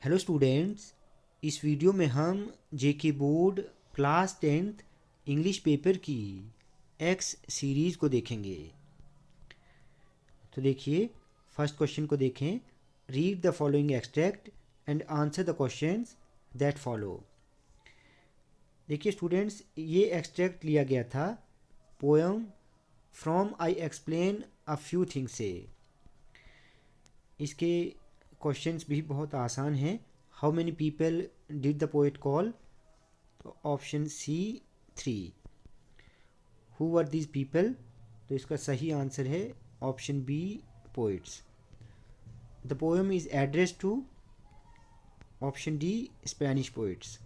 Hello students, इस video में हम JK board class 10th English paper की एक्स सीरीज़ को देखेंगे। तो देखिए, फर्स्ट क्वेश्चन को देखें। Read the following extract and answer the questions that follow. देखिए स्टूडेंट्स, ये एक्सट्रैक्ट लिया गया था poem from I explain a few things से। इसके क्वेश्चंस भी बहुत आसान हैं। How many people did the poet call? Option C 3। Who were these people? तो इसका सही आंसर है option B poets. The poem is address to? Option D Spanish poets.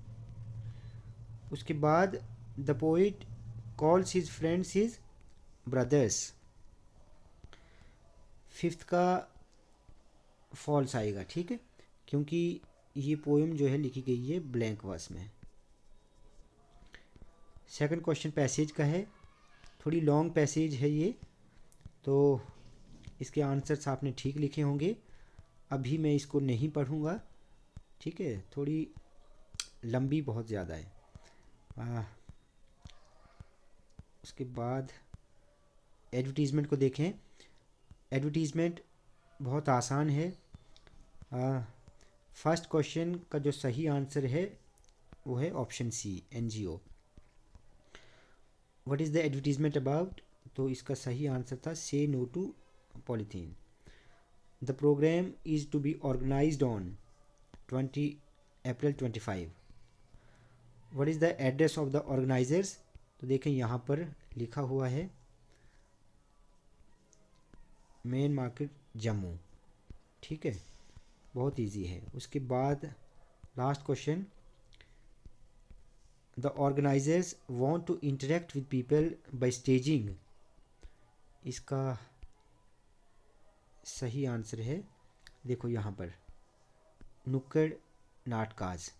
उसके बाद the poet calls his friends his brothers. Fifth का false आएगा, ठीक है, क्योंकि ये पोएम जो है लिखी गई है ब्लैंक वर्स में। सेकंड क्वेश्चन पैसेज का है, थोड़ी लॉन्ग पैसेज है ये, तो इसके आंसर्स आपने ठीक लिखे होंगे। अभी मैं इसको नहीं पढ़ूँगा, ठीक है, थोड़ी लंबी बहुत ज़्यादा है। उसके बाद एडवर्टीज़मेंट को देखें। एडवर्टीज़मेंट बहुत आसान है। फर्स्ट क्वेश्चन का जो सही आंसर है वो है option C NGO। What is the advertisement about? तो इसका सही आंसर था say no to polythene. The programme is to be organised on 20 April 25। What is the address of the organisers? तो देखें यहाँ पर लिखा हुआ है मेन मार्केट जम्मू, ठीक है, बहुत इजी है। उसके बाद last question, the organisers want to interact with people by staging. इसका सही आंसर है, देखो यहाँ पर, नुक्कड़ नाटकाज।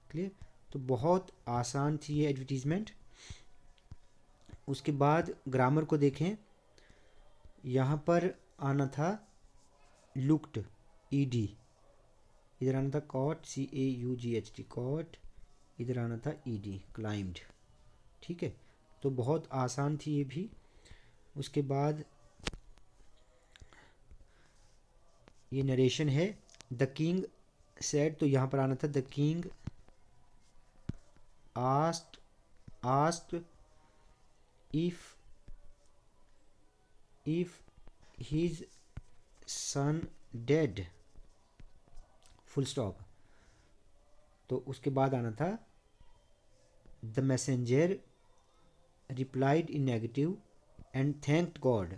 क्लियर? तो बहुत आसान थी ये एडवर्टीज़मेंट। उसके बाद ग्रामर को देखें। यहाँ पर आना था लुक्ड ED, इधर आना था कॉट CAUGHT कॉट, इधर आना था ED क्लाइम्ड, ठीक है, तो बहुत आसान थी ये भी। उसके बाद ये नरेशन है, द किंग सेड, तो यहाँ पर आना था the king asked if his son dead, full stop. तो उसके बाद आना था the messenger replied in negative and thanked God.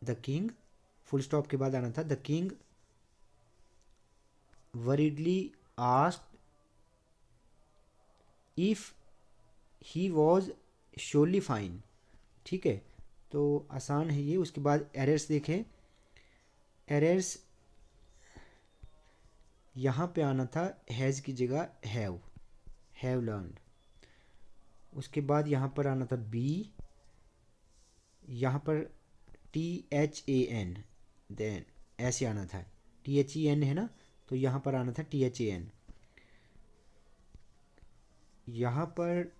The king, full stop के बाद आना था the king worriedly asked if he was surely fine, ठीक है, तो आसान है ये। उसके बाद एरर्स देखें। एरर्स यहाँ पे आना था हैज़ की जगह हैव लर्नड। उसके बाद यहाँ पर आना था बी, यहाँ पर THAN, देन ऐसे आना था, THEN है ना, तो यहाँ पर आना था THAN। यहाँ पर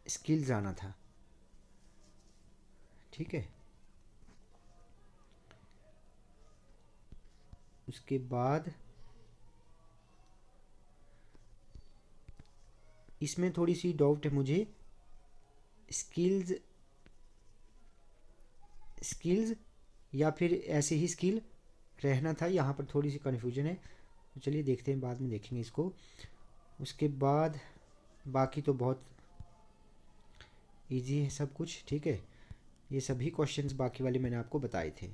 स्किल्स आना था, ठीक है। उसके बाद इसमें थोड़ी सी डाउट है मुझे, स्किल्स या फिर ऐसे ही स्किल रहना था, यहाँ पर थोड़ी सी कन्फ्यूजन है, तो चलिए देखते हैं, बाद में देखेंगे इसको। उसके बाद बाकी तो बहुत इजी है सब कुछ, ठीक है, ये सभी क्वेश्चंस बाकी वाले मैंने आपको बताए थे।